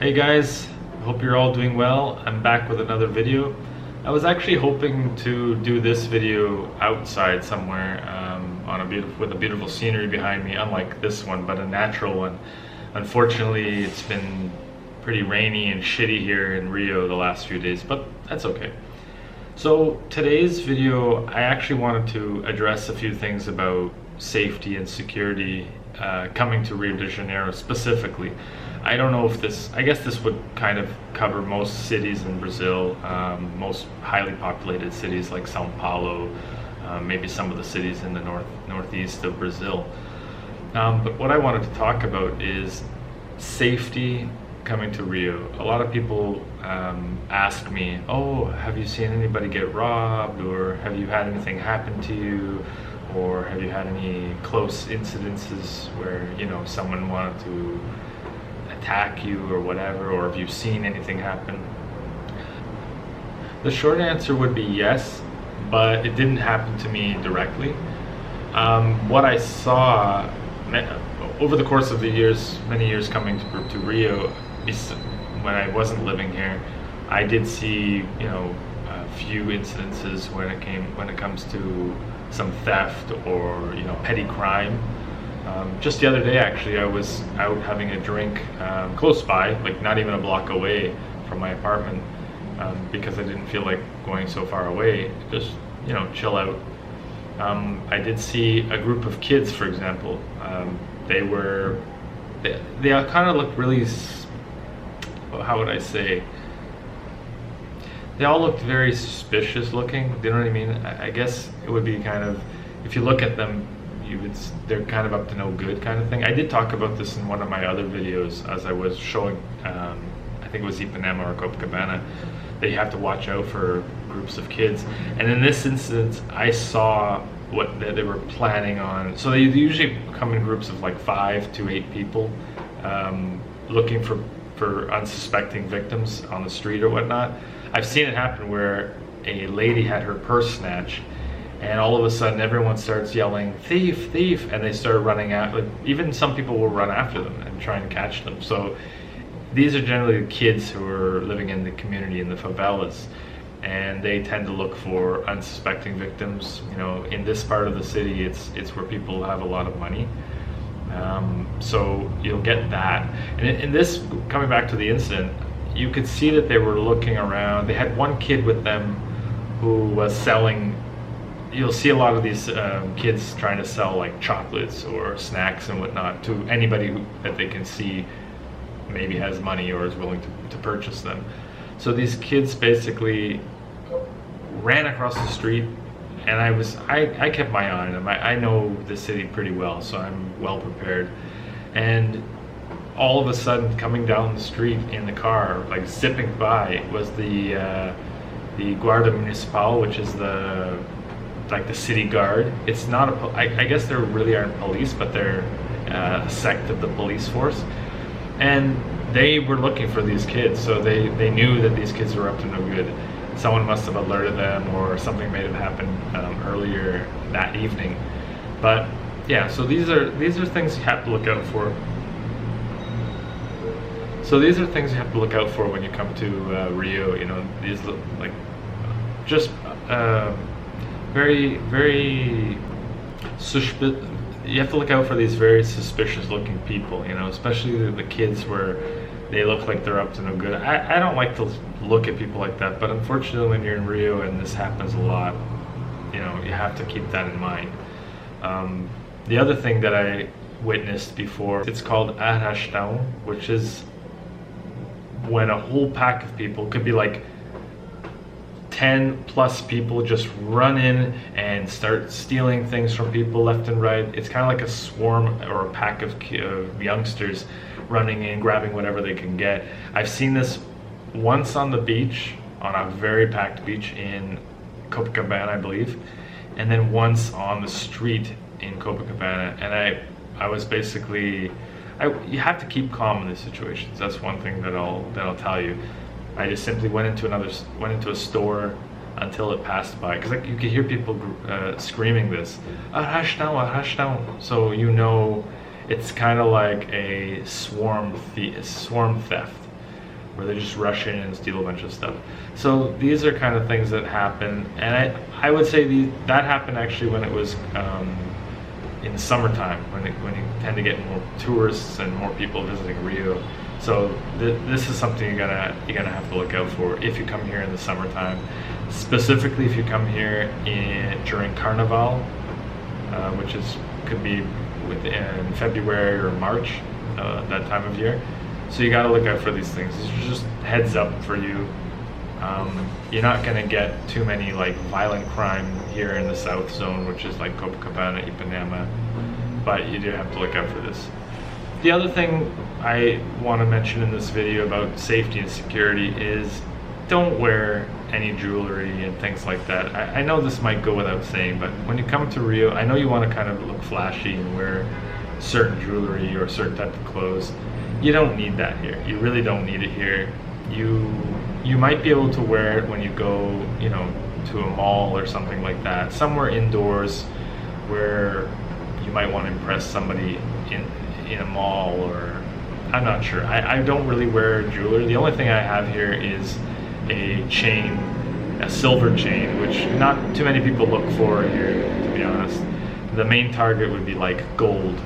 Hey guys, hope you're all doing well. I'm back with another video. I was actually hoping to do this video outside somewhere with a beautiful scenery behind me, unlike this one, but a natural one. Unfortunately, it's been pretty rainy and shitty here in Rio the last few days, but that's okay. So today's video, I actually wanted to address a few things about safety and security coming to Rio de Janeiro specifically. I don't know if I guess this would kind of cover most cities in Brazil, most highly populated cities like Sao Paulo, maybe some of the cities in the northeast of Brazil. But what I wanted to talk about is safety coming to Rio. A lot of people ask me, oh, have you seen anybody get robbed, or have you had anything happen to you, or have you had any close incidences where, you know, someone wanted to attack you or whatever, or have you seen anything happen? The short answer would be yes, but it didn't happen to me directly. What I saw over the course of the years, many years coming to Rio, when I wasn't living here, I did see, you know, a few incidences when it comes to some theft or, you know, petty crime. Just the other day, actually, I was out having a drink close by, like not even a block away from my apartment, because I didn't feel like going so far away, just, you know, chill out. I did see a group of kids, for example. They kind of looked really, how would I say? They all looked very suspicious looking. Do you know what I mean? I guess it would be kind of, if you look at them, they're kind of up to no good kind of thing. I did talk about this in one of my other videos as I was showing, I think it was Ipanema or Copacabana, that you have to watch out for groups of kids. And in this instance, I saw what they were planning on. So they usually come in groups of like 5 to 8 people, looking for unsuspecting victims on the street or whatnot. I've seen it happen where a lady had her purse snatched, and all of a sudden everyone starts yelling, thief, thief, and they start running out. Like, even some people will run after them and try and catch them. So these are generally the kids who are living in the community, in the favelas, and they tend to look for unsuspecting victims. You know, in this part of the city, it's where people have a lot of money. So you'll get that. And in this, coming back to the incident, you could see that they were looking around. They had one kid with them who was selling. You'll see a lot of these kids trying to sell like chocolates or snacks and whatnot to anybody that they can see maybe has money or is willing to purchase them. So these kids basically ran across the street, and I kept my eye on them. I know the city pretty well, so I'm well prepared. And all of a sudden, coming down the street in the car, like zipping by, was the Guarda Municipal, which is the city guard. It's not I guess there really aren't police, but they're a sect of the police force. And they were looking for these kids, so they knew that these kids were up to no good. Someone must have alerted them, or something may have happened earlier that evening. But yeah, so these are things you have to look out for. So these are things you have to look out for when you come to Rio. You know, these look like just very, very suspicious. You have to look out for these very suspicious looking people, you know, especially the kids, where they look like they're up to no good. I don't like to look at people like that, but unfortunately when you're in Rio and this happens a lot, you know, you have to keep that in mind. The other thing that I witnessed before, it's called arrastão, which is when a whole pack of people, could be like 10 plus people, just run in and start stealing things from people left and right. It's kind of like a swarm or a pack of youngsters running in, grabbing whatever they can get. I've seen this once on the beach, on a very packed beach in Copacabana, I believe, and then once on the street in Copacabana. And I was basically, you have to keep calm in these situations. That's one thing that I'll tell you. I just simply went into a store, until it passed by, because like you could hear people screaming this, rush down. So you know, it's kind of like a swarm theft, where they just rush in and steal a bunch of stuff. So these are kind of things that happen, and I would say that happened actually when it was in the summertime, when you tend to get more tourists and more people visiting Rio. So this is something you're gonna have to look out for if you come here in the summertime. Specifically, if you come here during Carnival, which could be in February or March, that time of year. So you got to look out for these things. These are just heads up for you. You're not gonna get too many like violent crime here in the South Zone, which is like Copacabana, Ipanema, but you do have to look out for this. The other thing I want to mention in this video about safety and security is don't wear any jewelry and things like that. I know this might go without saying, but when you come to Rio, I know you want to kind of look flashy and wear certain jewelry or certain type of clothes. You don't need that here. You really don't need it here. You might be able to wear it when you go, you know, to a mall or something like that, somewhere indoors where you might want to impress somebody in a mall, or I'm not sure. I don't really wear jewelry. The only thing I have here is a chain, a silver chain, which not too many people look for here, to be honest. The main target would be like gold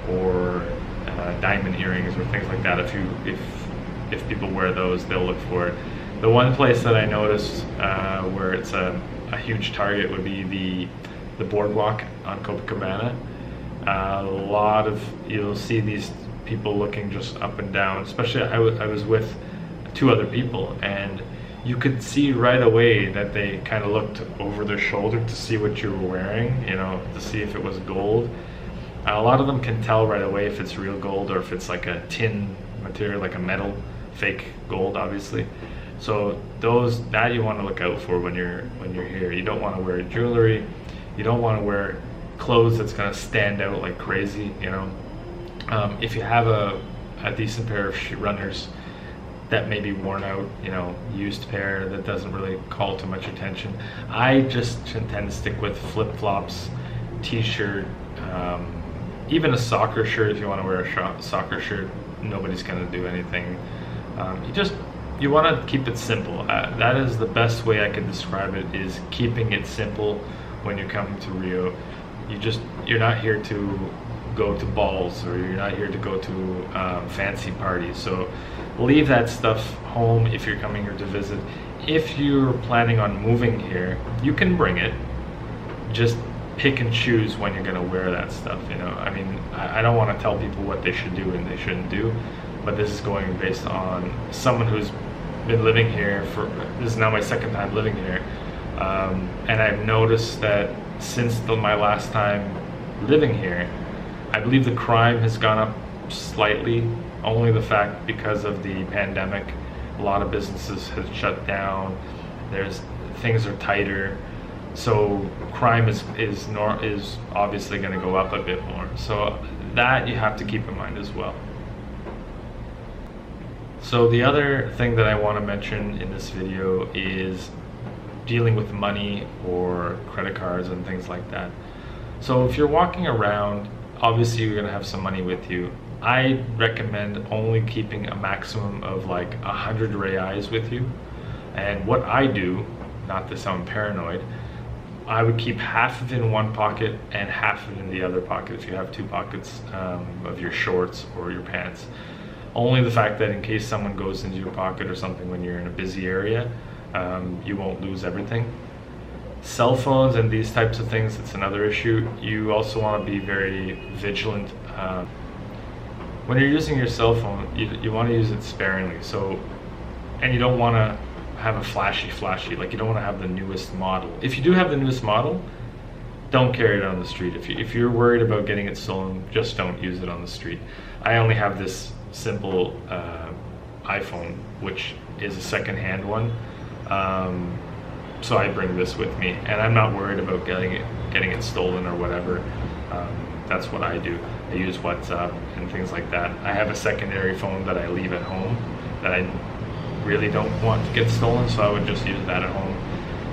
or diamond earrings or things like that. If people wear those, they'll look for it. The one place that I noticed where it's a huge target would be the boardwalk on Copacabana. You'll see these people looking just up and down, especially I was with two other people, and you could see right away that they kind of looked over their shoulder to see what you were wearing, you know, to see if it was gold. A lot of them can tell right away if it's real gold or if it's like a tin material, like a metal, fake gold, obviously. So that you want to look out for when you're here. You don't want to wear jewelry. You don't want to wear clothes that's going to stand out like crazy, you know. If you have a decent pair of runners that may be worn out, you know, used pair that doesn't really call too much attention, I just tend to stick with flip-flops, t-shirt, even a soccer shirt. If you want to wear a soccer shirt, nobody's going to do anything. You want to keep it simple. That is the best way I can describe it, is keeping it simple when you come to Rio. You're not here to go to balls, or you're not here to go to fancy parties. So leave that stuff home if you're coming here to visit. If you're planning on moving here, you can bring it. Just pick and choose when you're going to wear that stuff, you know. I mean, I don't want to tell people what they should do and they shouldn't do, but this is going based on someone who's been living here this is now my second time living here, and I've noticed that since my last time living here, I believe the crime has gone up slightly. Only the fact because of the pandemic, a lot of businesses have shut down. Things are tighter, so crime is obviously going to go up a bit more. So that you have to keep in mind as well. So the other thing that I want to mention in this video is dealing with money or credit cards and things like that. So if you're walking around, obviously you're going to have some money with you. I recommend only keeping a maximum of like 100 reais with you. And what I do, not to sound paranoid, I would keep half of it in one pocket and half of it in the other pocket if you have two pockets of your shorts or your pants. Only the fact that in case someone goes into your pocket or something when you're in a busy area, you won't lose everything. Cell phones and these types of things, it's another issue. You also want to be very vigilant. When you're using your cell phone, you want to use it sparingly. And you don't want to have a flashy, like you don't want to have the newest model. If you do have the newest model, don't carry it on the street. If you're worried about getting it stolen, just don't use it on the street. I only have this simple iPhone, which is a second-hand one, so I bring this with me, and I'm not worried about getting it stolen or whatever. That's what I do. I use WhatsApp and things like that. I have a secondary phone that I leave at home that I really don't want to get stolen, so I would just use that at home.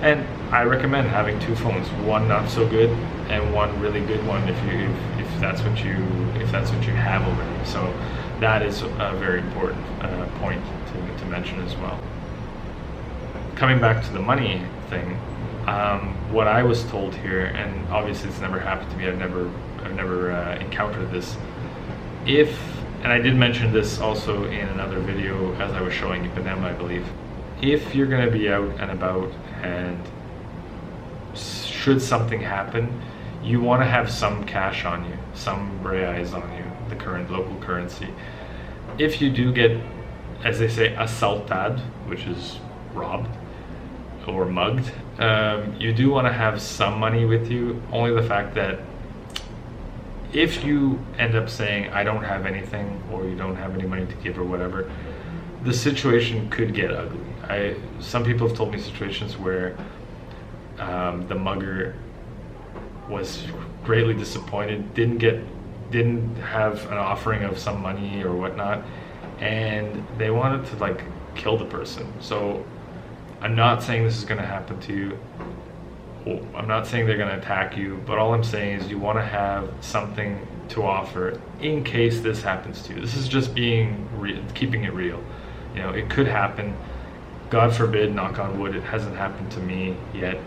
And I recommend having two phones, one not so good and one really good one if that's what you have over there. So that is a very important point to mention as well. Coming back to the money thing, what I was told here, and obviously it's never happened to me, I've never encountered this. And I did mention this also in another video as I was showing Ipanema, I believe. If you're going to be out and about and should something happen, you want to have some cash on you, some reais on you, the current local currency. If you do get, as they say, assaltado, which is robbed or mugged, you do want to have some money with you. Only the fact that if you end up saying, I don't have anything, or you don't have any money to give or whatever, the situation could get ugly. Some people have told me situations where the mugger was greatly disappointed, didn't have an offering of some money or whatnot, and they wanted to like kill the person. So I'm not saying this is going to happen to you. I'm not saying they're going to attack you, but all I'm saying is you want to have something to offer in case this happens to you. This is just keeping it real. You know, it could happen. God forbid, knock on wood, it hasn't happened to me yet.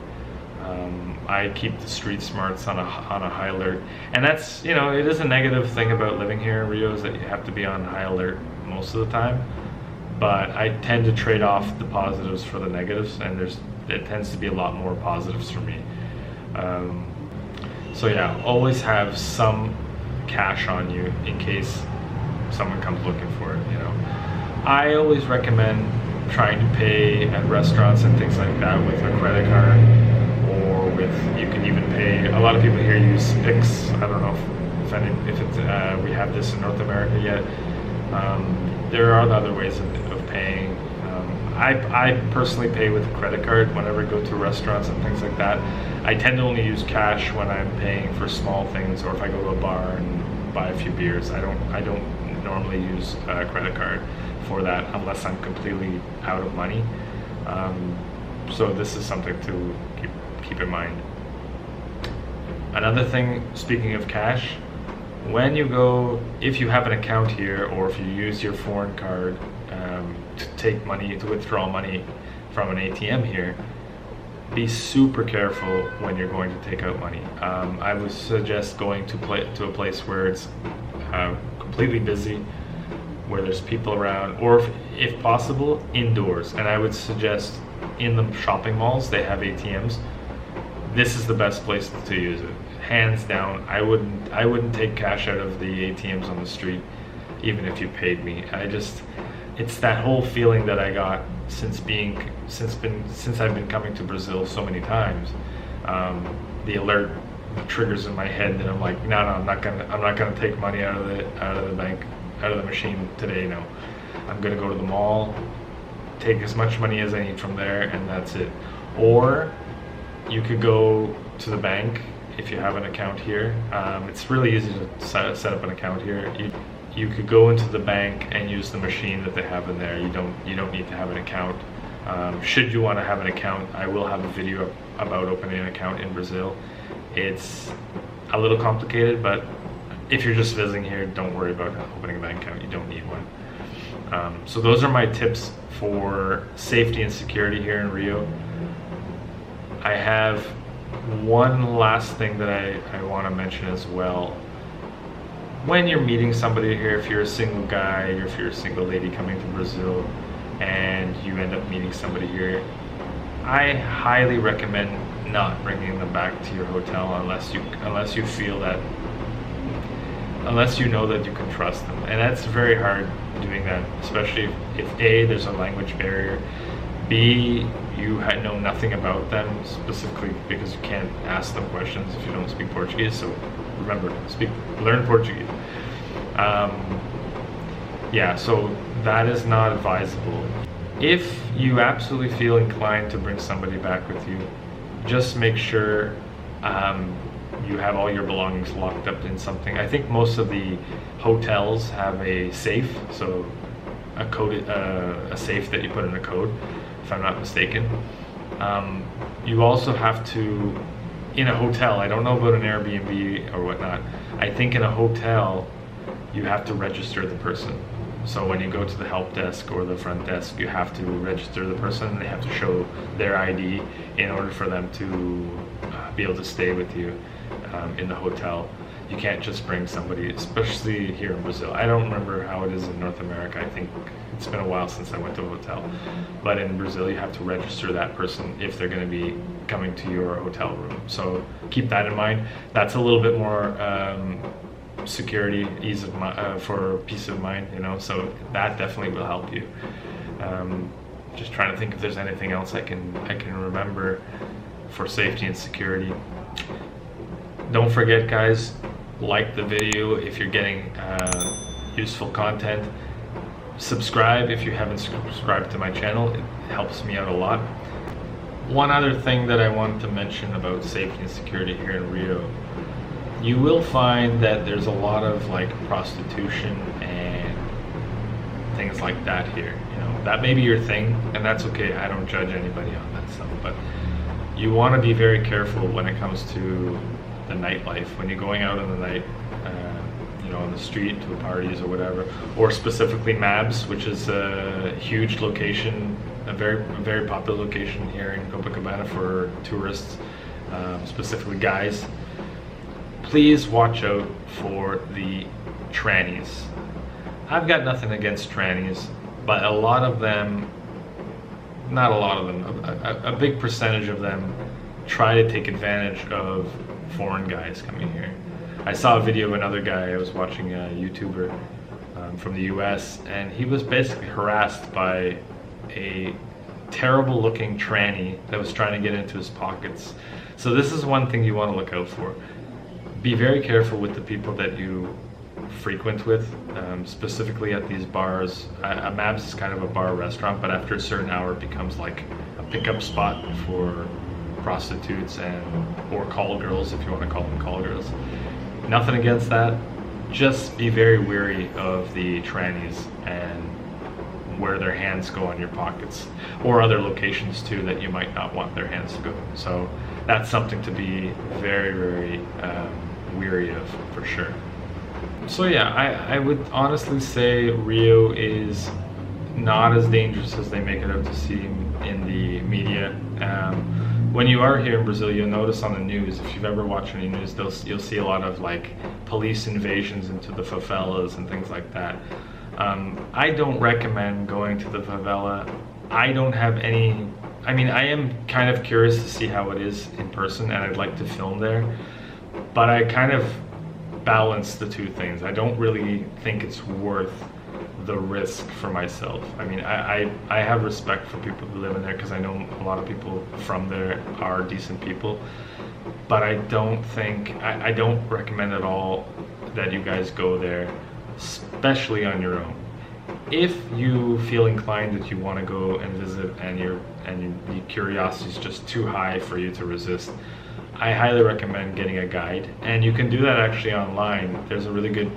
I keep the street smarts on a high alert, and that's, you know, it is a negative thing about living here in Rio, is that you have to be on high alert most of the time. But I tend to trade off the positives for the negatives, and it tends to be a lot more positives for me. So yeah, always have some cash on you in case someone comes looking for it, you know. I always recommend trying to pay at restaurants and things like that with a credit card, or you can even pay, a lot of people here use Pix. I don't know if we have this in North America yet. There are other ways of paying. I personally pay with a credit card whenever I go to restaurants and things like that. I tend to only use cash when I'm paying for small things, or if I go to a bar and buy a few beers. I don't normally use a credit card for that unless I'm completely out of money. So this is something to keep in mind. Another thing, speaking of cash, when you go, if you have an account here, or if you use your foreign card to take money, to withdraw money from an ATM here, be super careful when you're going to take out money. I would suggest going to a place where it's completely busy, where there's people around, or if possible, indoors. And I would suggest in the shopping malls, they have ATMs. This is the best place to use it. Hands down. I wouldn't take cash out of the ATMs on the street, even if you paid me. It's that whole feeling that I got since I've been coming to Brazil so many times. The alert triggers in my head that I'm like, no, I'm not gonna take money out of the bank, out of the machine today. No, I'm gonna go to the mall, take as much money as I need from there, and that's it. Or you could go to the bank if you have an account here. It's really easy to set up an account here. You could go into the bank and use the machine that they have in there. You don't need to have an account. Should you want to have an account, I will have a video about opening an account in Brazil. It's a little complicated, but if you're just visiting here, don't worry about opening a bank account. You don't need one. So those are my tips for safety and security here in Rio. I have one last thing that I want to mention as well. When you're meeting somebody here, if you're a single guy or if you're a single lady coming to Brazil and you end up meeting somebody here, I highly recommend not bringing them back to your hotel unless you feel that, unless you know that you can trust them. And that's very hard doing that, especially if A, there's a language barrier, B, you know nothing about them specifically because you can't ask them questions if you don't speak Portuguese. So remember, learn Portuguese. Yeah, so that is not advisable. If you absolutely feel inclined to bring somebody back with you, just make sure you have all your belongings locked up in something. I think most of the hotels have a safe, so a safe that you put in a code, if I'm not mistaken. you also have to, in a hotel, I don't know about an Airbnb or whatnot, I think in a hotel you have to register the person. So when you go to the help desk or the front desk, you have to register the person, and they have to show their ID in order for them to be able to stay with you in the hotel. You can't just bring somebody, especially here in Brazil. I don't remember how it is in North America. I think it's been a while since I went to a hotel. But in Brazil, you have to register that person if they're going to be coming to your hotel room. So keep that in mind. That's a little bit more security, ease of mind, for peace of mind, you know, so that definitely will help you. Just trying to think if there's anything else I can remember for safety and security. Don't forget, guys, like the video if you're getting useful content. Subscribe if you haven't subscribed to my channel. It helps me out a lot. One other thing that I wanted to mention about safety and security here in Rio, you will find that there's a lot of like prostitution and things like that here. You know, that may be your thing, and that's okay. I don't judge anybody on that stuff, but you want to be very careful when it comes to the nightlife. When you're going out in the night, you know, on the street to parties or whatever, or specifically Mabs, which is a huge location, a very popular location here in Copacabana for tourists, specifically guys. Please watch out for the trannies. I've got nothing against trannies, but a lot of them, not a lot of them, a big percentage of them try to take advantage of foreign guys coming here. I saw a video of another guy, I was watching a YouTuber from the US, and he was basically harassed by a terrible looking tranny that was trying to get into his pockets. So this is one thing you want to look out for. Be very careful with the people that you frequent with, specifically at these bars. Mabs is kind of a bar restaurant, but after a certain hour it becomes like a pickup spot for prostitutes or call girls, if you want to call them call girls. Nothing against that. Just be very wary of the trannies and where their hands go on your pockets, or other locations too that you might not want their hands to go. So that's something to be very weary of, for sure. So yeah, I would honestly say Rio is not as dangerous as they make it out to seem in the media. When you are here in Brazil, you'll notice on the news, if you've ever watched any news, you'll see a lot of like police invasions into the favelas and things like that. I don't recommend going to the favela. I don't have any, I mean, I am kind of curious to see how it is in person, and I'd like to film there, but I kind of balance the two things. I don't really think it's worth the risk for myself. I mean, I have respect for people who live in there, because I know a lot of people from there are decent people, but I don't think, I don't recommend at all that you guys go there, especially on your own. If you feel inclined that you want to go and visit, and your curiosity is just too high for you to resist, I highly recommend getting a guide, and you can do that actually online. There's a really good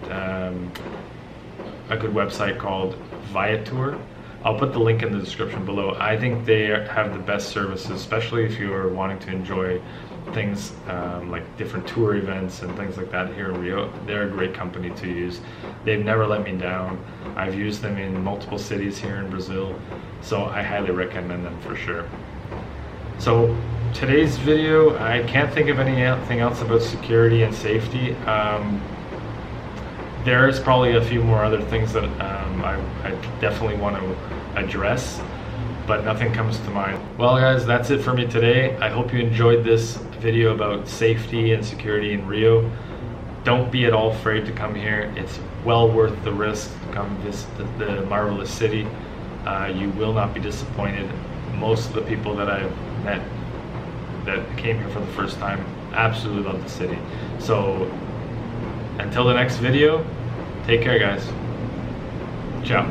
website called Viator. I'll put the link in the description below. I think they have the best services, especially if you're wanting to enjoy things like different tour events and things like that here in Rio. They're a great company to use. They've never let me down. I've used them in multiple cities here in Brazil, so I highly recommend them for sure. So today's video, I can't think of anything else about security and safety. There is probably a few more other things that I definitely want to address, but nothing comes to mind. Well guys, that's it for me today. I hope you enjoyed this video about safety and security in Rio. Don't be at all afraid to come here. It's well worth the risk to come visit the marvelous city. You will not be disappointed. Most of the people that I've met that came here for the first time absolutely love the city. So until the next video, take care guys. Ciao.